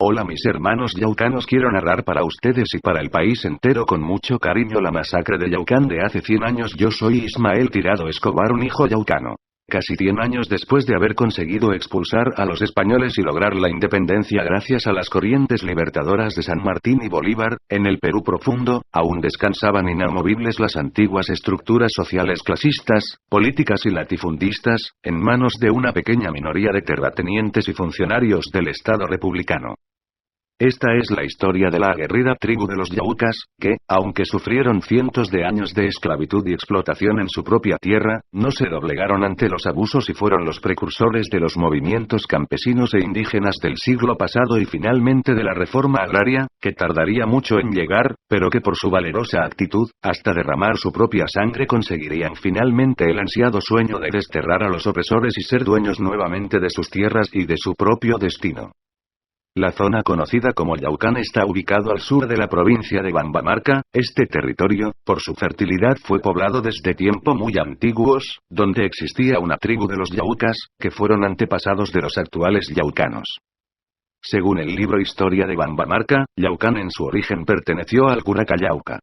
Hola mis hermanos yaucanos, quiero narrar para ustedes y para el país entero con mucho cariño la masacre de Yaucán de hace 100 años. Yo soy Ismael Tirado Escobar, un hijo yaucano. Casi 100 años después de haber conseguido expulsar a los españoles y lograr la independencia gracias a las corrientes libertadoras de San Martín y Bolívar, en el Perú profundo, aún descansaban inamovibles las antiguas estructuras sociales clasistas, políticas y latifundistas, en manos de una pequeña minoría de terratenientes y funcionarios del Estado republicano. Esta es la historia de la aguerrida tribu de los Yaucas, que, aunque sufrieron cientos de años de esclavitud y explotación en su propia tierra, no se doblegaron ante los abusos y fueron los precursores de los movimientos campesinos e indígenas del siglo pasado y finalmente de la reforma agraria, que tardaría mucho en llegar, pero que por su valerosa actitud, hasta derramar su propia sangre conseguirían finalmente el ansiado sueño de desterrar a los opresores y ser dueños nuevamente de sus tierras y de su propio destino. La zona conocida como Yaucán está ubicado al sur de la provincia de Bambamarca. Este territorio, por su fertilidad, fue poblado desde tiempos muy antiguos, donde existía una tribu de los Yaucas, que fueron antepasados de los actuales yaucanos. Según el libro Historia de Bambamarca, Yaucán en su origen perteneció al curaca Yauca,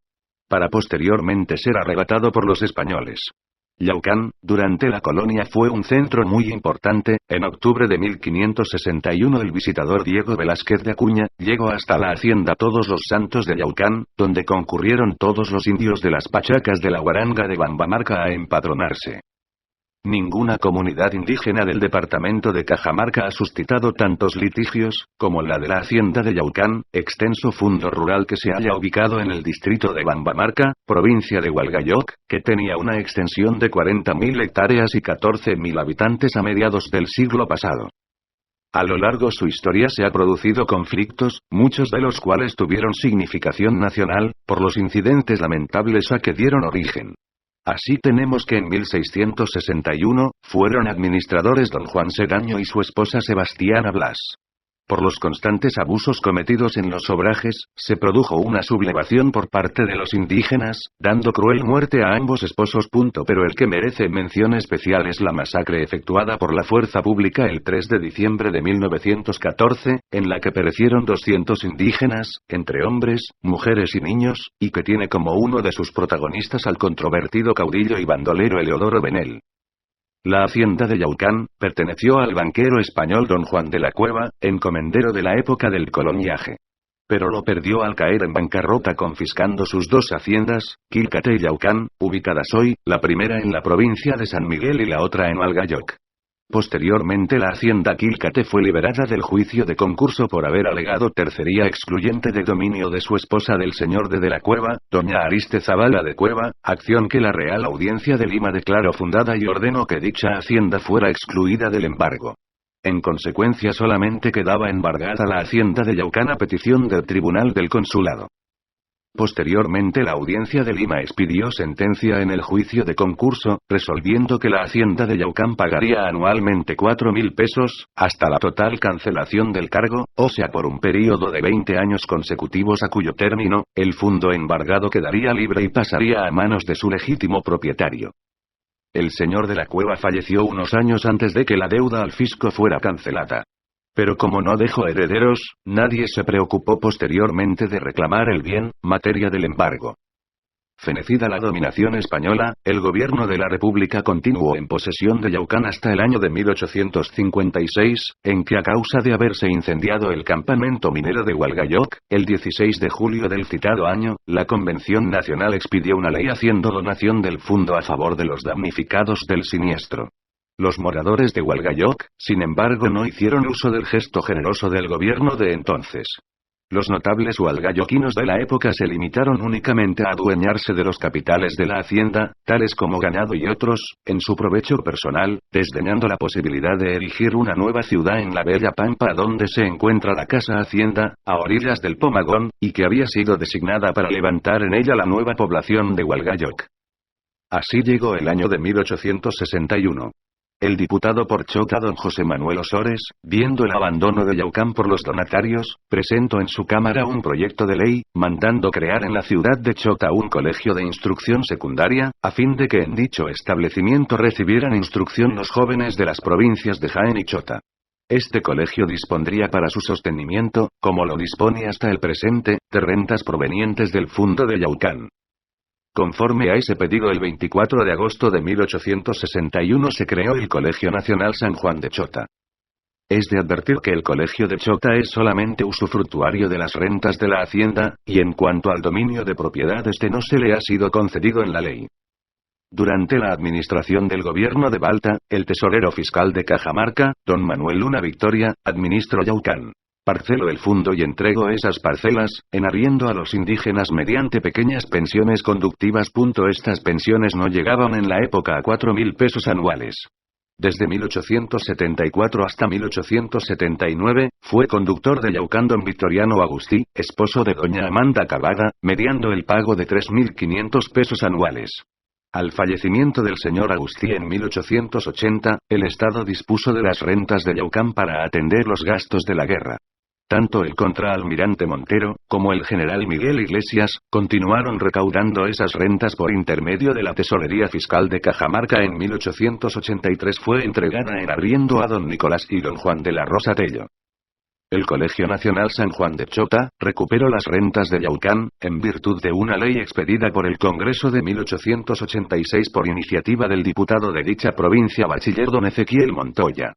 para posteriormente ser arrebatado por los españoles. Yaucán, durante la colonia, fue un centro muy importante. En octubre de 1561 el visitador Diego Velázquez de Acuña llegó hasta la hacienda Todos los Santos de Yaucán, donde concurrieron todos los indios de las pachacas de la Guaranga de Bambamarca a empadronarse. Ninguna comunidad indígena del departamento de Cajamarca ha suscitado tantos litigios como la de la hacienda de Yaucán, extenso fundo rural que se halla ubicado en el distrito de Bambamarca, provincia de Hualgayoc, que tenía una extensión de 40.000 hectáreas y 14.000 habitantes a mediados del siglo pasado. A lo largo de su historia se ha producido conflictos, muchos de los cuales tuvieron significación nacional, por los incidentes lamentables a que dieron origen. Así tenemos que en 1661, fueron administradores don Juan Sedaño y su esposa Sebastiana Blas. Por los constantes abusos cometidos en los obrajes, se produjo una sublevación por parte de los indígenas, dando cruel muerte a ambos esposos. Pero el que merece mención especial es la masacre efectuada por la fuerza pública el 3 de diciembre de 1914, en la que perecieron 200 indígenas, entre hombres, mujeres y niños, y que tiene como uno de sus protagonistas al controvertido caudillo y bandolero Eleodoro Benel. La hacienda de Yaucán perteneció al banquero español don Juan de la Cueva, encomendero de la época del coloniaje. Pero lo perdió al caer en bancarrota confiscando sus dos haciendas, Quilcate y Yaucán, ubicadas hoy, la primera en la provincia de San Miguel y la otra en Hualgayoc. Posteriormente la hacienda Quilcate fue liberada del juicio de concurso por haber alegado tercería excluyente de dominio de su esposa del señor de la Cueva, doña Ariste Zavala de Cueva, acción que la Real Audiencia de Lima declaró fundada y ordenó que dicha hacienda fuera excluida del embargo. En consecuencia solamente quedaba embargada la hacienda de Yaucán a petición del Tribunal del Consulado. Posteriormente la Audiencia de Lima expidió sentencia en el juicio de concurso, resolviendo que la hacienda de Yaucán pagaría anualmente 4.000 pesos, hasta la total cancelación del cargo, o sea por un período de 20 años consecutivos a cuyo término, el fundo embargado quedaría libre y pasaría a manos de su legítimo propietario. El señor de la Cueva falleció unos años antes de que la deuda al fisco fuera cancelada. Pero como no dejó herederos, nadie se preocupó posteriormente de reclamar el bien, materia del embargo. Fenecida la dominación española, el gobierno de la República continuó en posesión de Yaucán hasta el año de 1856, en que a causa de haberse incendiado el campamento minero de Hualgayoc, el 16 de julio del citado año, la Convención Nacional expidió una ley haciendo donación del fondo a favor de los damnificados del siniestro. Los moradores de Hualgayoc, sin embargo, no hicieron uso del gesto generoso del gobierno de entonces. Los notables hualgayoquinos de la época se limitaron únicamente a adueñarse de los capitales de la hacienda, tales como ganado y otros, en su provecho personal, desdeñando la posibilidad de erigir una nueva ciudad en la bella pampa donde se encuentra la casa hacienda, a orillas del Pomagón, y que había sido designada para levantar en ella la nueva población de Hualgayoc. Así llegó el año de 1861. El diputado por Chota don José Manuel Osores, viendo el abandono de Yaucán por los donatarios, presentó en su Cámara un proyecto de ley, mandando crear en la ciudad de Chota un colegio de instrucción secundaria, a fin de que en dicho establecimiento recibieran instrucción los jóvenes de las provincias de Jaén y Chota. Este colegio dispondría para su sostenimiento, como lo dispone hasta el presente, de rentas provenientes del Fundo de Yaucán. Conforme a ese pedido, el 24 de agosto de 1861 se creó el Colegio Nacional San Juan de Chota. Es de advertir que el Colegio de Chota es solamente usufructuario de las rentas de la hacienda, y en cuanto al dominio de propiedad este no se le ha sido concedido en la ley. Durante la administración del gobierno de Balta, el tesorero fiscal de Cajamarca, don Manuel Luna Victoria, administró Yaucán. Parcelo el fundo y entregó esas parcelas, en arriendo a los indígenas mediante pequeñas pensiones conductivas. Estas pensiones no llegaban en la época a 4.000 pesos anuales. Desde 1874 hasta 1879, fue conductor de Yaucán don Victoriano Agustí, esposo de doña Amanda Cavada, mediando el pago de 3.500 pesos anuales. Al fallecimiento del señor Agustí en 1880, el Estado dispuso de las rentas de Yaucán para atender los gastos de la guerra. Tanto el contraalmirante Montero, como el general Miguel Iglesias, continuaron recaudando esas rentas por intermedio de la Tesorería Fiscal de Cajamarca. En 1883 fue entregada en arriendo a don Nicolás y don Juan de la Rosa Tello. El Colegio Nacional San Juan de Chota recuperó las rentas de Yaucán, en virtud de una ley expedida por el Congreso de 1886 por iniciativa del diputado de dicha provincia bachiller don Ezequiel Montoya.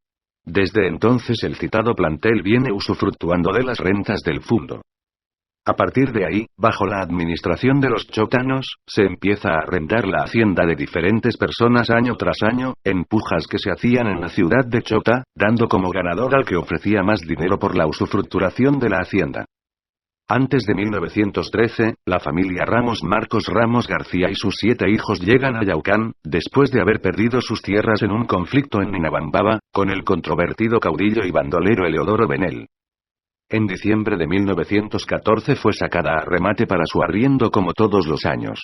Desde entonces el citado plantel viene usufructuando de las rentas del fundo. A partir de ahí, bajo la administración de los chotanos, se empieza a arrendar la hacienda de diferentes personas año tras año, en pujas que se hacían en la ciudad de Chota, dando como ganador al que ofrecía más dinero por la usufructuración de la hacienda. Antes de 1913, la familia Ramos Marcos Ramos García y sus 7 hijos llegan a Yaucán, después de haber perdido sus tierras en un conflicto en Ninabambaba, con el controvertido caudillo y bandolero Eleodoro Benel. En diciembre de 1914 fue sacada a remate para su arriendo como todos los años.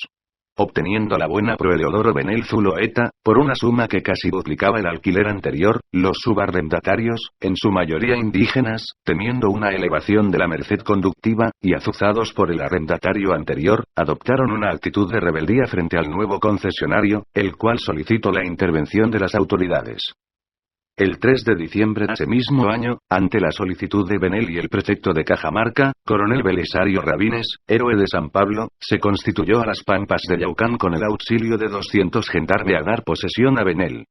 Obteniendo la buena pro Eleodoro Benel Zuloeta, por una suma que casi duplicaba el alquiler anterior, los subarrendatarios, en su mayoría indígenas, temiendo una elevación de la merced conductiva, y azuzados por el arrendatario anterior, adoptaron una actitud de rebeldía frente al nuevo concesionario, el cual solicitó la intervención de las autoridades. El 3 de diciembre de ese mismo año, ante la solicitud de Benel y el prefecto de Cajamarca, coronel Belisario Rabines, héroe de San Pablo, se constituyó a las Pampas de Yaucán con el auxilio de 200 gendarmes a dar posesión a Benel.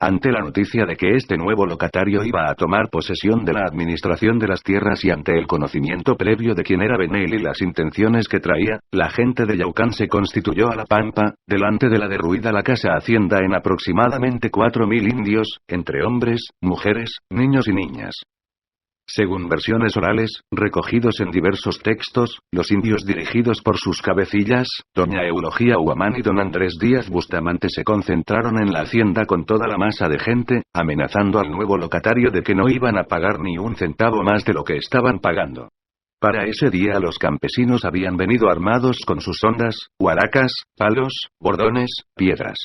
Ante la noticia de que este nuevo locatario iba a tomar posesión de la administración de las tierras y ante el conocimiento previo de quién era Benel y las intenciones que traía, la gente de Yaucán se constituyó a la Pampa, delante de la derruida la casa hacienda en aproximadamente 4.000 indios, entre hombres, mujeres, niños y niñas. Según versiones orales, recogidos en diversos textos, los indios dirigidos por sus cabecillas, doña Eulogía Huamán y don Andrés Díaz Bustamante se concentraron en la hacienda con toda la masa de gente, amenazando al nuevo locatario de que no iban a pagar ni un centavo más de lo que estaban pagando. Para ese día los campesinos habían venido armados con sus hondas, huaracas, palos, bordones, piedras.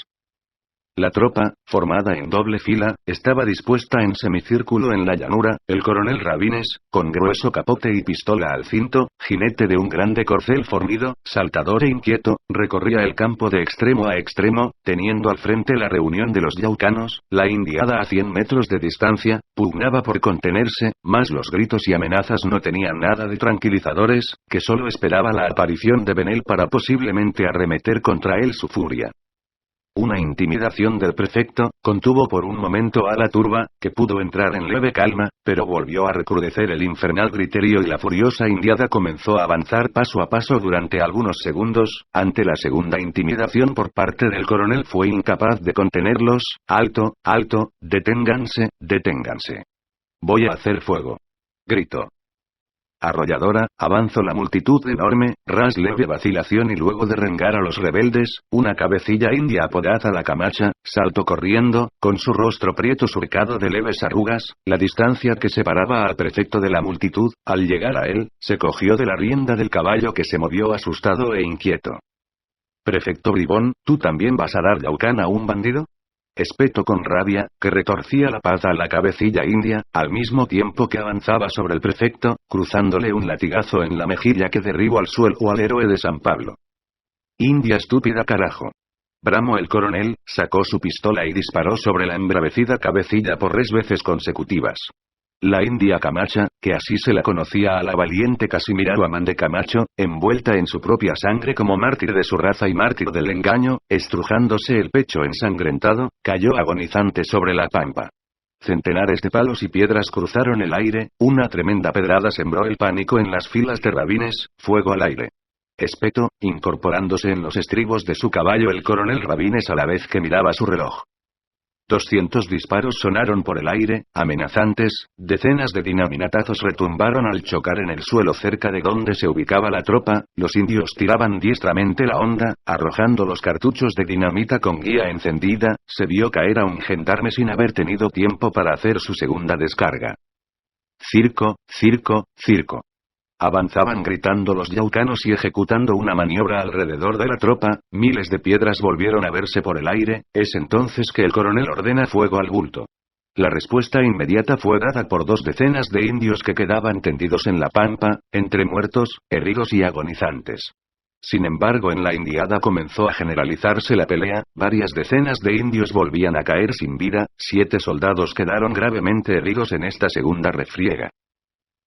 La tropa, formada en doble fila, estaba dispuesta en semicírculo en la llanura. El coronel Rabines, con grueso capote y pistola al cinto, jinete de un grande corcel fornido, saltador e inquieto, recorría el campo de extremo a extremo, teniendo al frente la reunión de los yaucanos. La indiada a 100 metros de distancia, pugnaba por contenerse, mas los gritos y amenazas no tenían nada de tranquilizadores, que solo esperaba la aparición de Benel para posiblemente arremeter contra él su furia. Una intimidación del prefecto contuvo por un momento a la turba, que pudo entrar en leve calma, pero volvió a recrudecer el infernal griterío y la furiosa indiada comenzó a avanzar paso a paso durante algunos segundos. Ante la segunda intimidación por parte del coronel fue incapaz de contenerlos. Alto, alto, deténganse, deténganse. Voy a hacer fuego. Gritó. Arrolladora, avanzó la multitud enorme, ras leve vacilación y luego de rengar a los rebeldes, una cabecilla india apodada la Camacha, saltó corriendo, con su rostro prieto surcado de leves arrugas, la distancia que separaba al prefecto de la multitud. Al llegar a él, se cogió de la rienda del caballo que se movió asustado e inquieto. Prefecto bribón, ¿tú también vas a dar Yaucán a un bandido? Espetó con rabia, que retorcía la pata a la cabecilla india, al mismo tiempo que avanzaba sobre el prefecto, cruzándole un latigazo en la mejilla que derribó al suelo al héroe de San Pablo. India estúpida carajo. Bramó el coronel, sacó su pistola y disparó sobre la embravecida cabecilla por 3 veces consecutivas. La india Camacha, que así se la conocía a la valiente Casimira Guamán Camacho, envuelta en su propia sangre como mártir de su raza y mártir del engaño, estrujándose el pecho ensangrentado, cayó agonizante sobre la pampa. Centenares de palos y piedras cruzaron el aire, una tremenda pedrada sembró el pánico en las filas de Rabines, fuego al aire. Espeto, incorporándose en los estribos de su caballo el coronel Rabines a la vez que miraba su reloj. 200 disparos sonaron por el aire, amenazantes, decenas de dinaminatazos retumbaron al chocar en el suelo cerca de donde se ubicaba la tropa, los indios tiraban diestramente la honda, arrojando los cartuchos de dinamita con guía encendida, se vio caer a un gendarme sin haber tenido tiempo para hacer su segunda descarga. Circo, circo, circo. Avanzaban gritando los yaucanos y ejecutando una maniobra alrededor de la tropa, miles de piedras volvieron a verse por el aire, es entonces que el coronel ordena fuego al bulto. La respuesta inmediata fue dada por 2 decenas de indios que quedaban tendidos en la pampa, entre muertos, heridos y agonizantes. Sin embargo, en la indiada comenzó a generalizarse la pelea, varias decenas de indios volvían a caer sin vida, 7 soldados quedaron gravemente heridos en esta segunda refriega.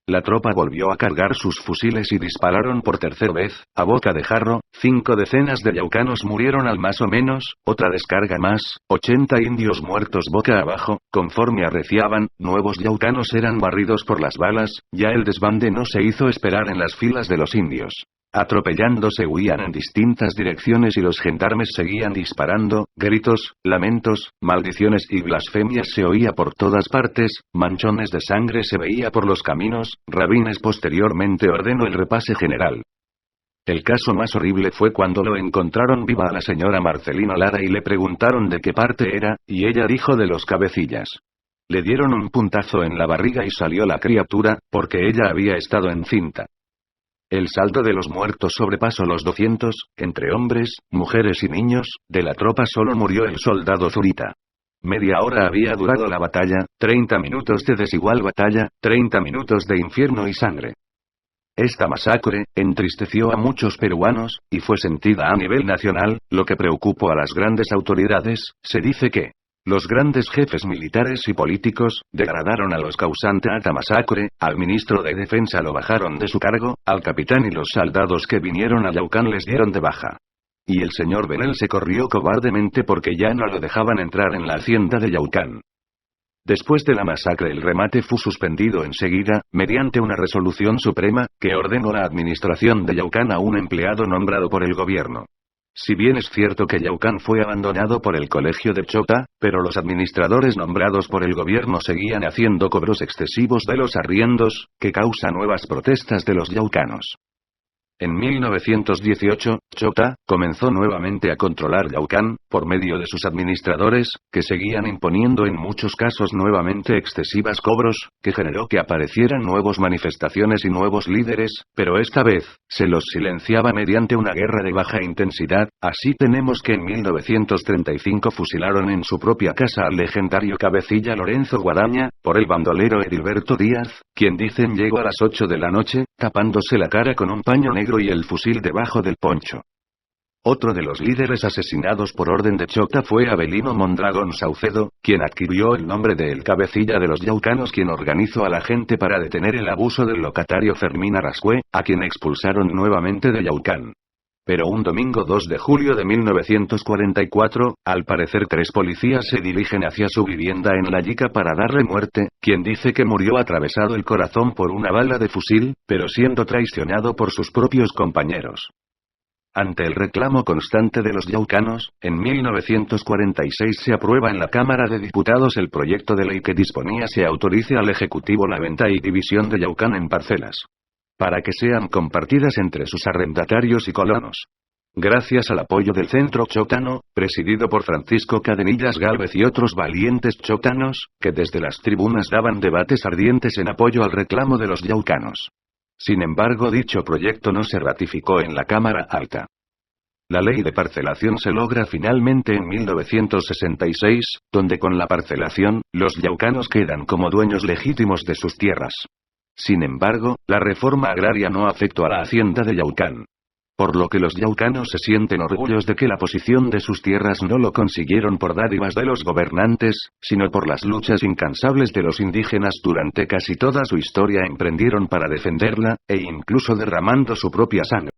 La tropa volvió a cargar sus fusiles y dispararon por tercera vez, a boca de jarro, 5 decenas de yaucanos murieron al más o menos, otra descarga más, 80 indios muertos boca abajo, conforme arreciaban, nuevos yaucanos eran barridos por las balas, ya el desbande no se hizo esperar en las filas de los indios. Atropellándose huían en distintas direcciones y los gendarmes seguían disparando, gritos, lamentos, maldiciones y blasfemias se oía por todas partes, manchones de sangre se veía por los caminos, Rabines posteriormente ordenó el repase general. El caso más horrible fue cuando lo encontraron viva a la señora Marcelina Lara y le preguntaron de qué parte era, y ella dijo de los Cabecillas. Le dieron un puntazo en la barriga y salió la criatura, porque ella había estado encinta. El saldo de los muertos sobrepasó los 200, entre hombres, mujeres y niños, de la tropa solo murió el soldado Zurita. Media hora había durado la batalla, 30 minutos de desigual batalla, 30 minutos de infierno y sangre. Esta masacre entristeció a muchos peruanos, y fue sentida a nivel nacional, lo que preocupó a las grandes autoridades. Se dice que los grandes jefes militares y políticos degradaron a los causantes de esta masacre, al ministro de Defensa lo bajaron de su cargo, al capitán y los soldados que vinieron a Yaucán les dieron de baja. Y el señor Benel se corrió cobardemente porque ya no lo dejaban entrar en la hacienda de Yaucán. Después de la masacre el remate fue suspendido enseguida, mediante una resolución suprema, que ordenó la administración de Yaucán a un empleado nombrado por el gobierno. Si bien es cierto que Yaucán fue abandonado por el colegio de Chota, pero los administradores nombrados por el gobierno seguían haciendo cobros excesivos de los arriendos, que causa nuevas protestas de los yaucanos. En 1918, Chota comenzó nuevamente a controlar Yaucán, por medio de sus administradores, que seguían imponiendo en muchos casos nuevamente excesivas cobros, que generó que aparecieran nuevas manifestaciones y nuevos líderes, pero esta vez, se los silenciaba mediante una guerra de baja intensidad. Así tenemos que en 1935 fusilaron en su propia casa al legendario cabecilla Lorenzo Guadaña, por el bandolero Edilberto Díaz, quien dicen llegó a las 8 de la noche, tapándose la cara con un paño negro y el fusil debajo del poncho. Otro de los líderes asesinados por orden de Chota fue Avelino Mondragón Saucedo, quien adquirió el nombre de el cabecilla de los yaucanos, quien organizó a la gente para detener el abuso del locatario Fermín Arascue, a quien expulsaron nuevamente de Yaucán. Pero un domingo 2 de julio de 1944, al parecer 3 policías se dirigen hacia su vivienda en La Yica para darle muerte, quien dice que murió atravesado el corazón por una bala de fusil, pero siendo traicionado por sus propios compañeros. Ante el reclamo constante de los yaucanos, en 1946 se aprueba en la Cámara de Diputados el proyecto de ley que disponía se autorice al Ejecutivo la venta y división de Yaucán en parcelas, para que sean compartidas entre sus arrendatarios y colonos. Gracias al apoyo del Centro Chotano, presidido por Francisco Cadenillas Gálvez y otros valientes chotanos, que desde las tribunas daban debates ardientes en apoyo al reclamo de los yaucanos. Sin embargo, dicho proyecto no se ratificó en la Cámara Alta. La ley de parcelación se logra finalmente en 1966, donde con la parcelación, los yaucanos quedan como dueños legítimos de sus tierras. Sin embargo, la reforma agraria no afectó a la hacienda de Yaucán. Por lo que los yaucanos se sienten orgullosos de que la posición de sus tierras no lo consiguieron por dádivas de los gobernantes, sino por las luchas incansables de los indígenas durante casi toda su historia emprendieron para defenderla, e incluso derramando su propia sangre.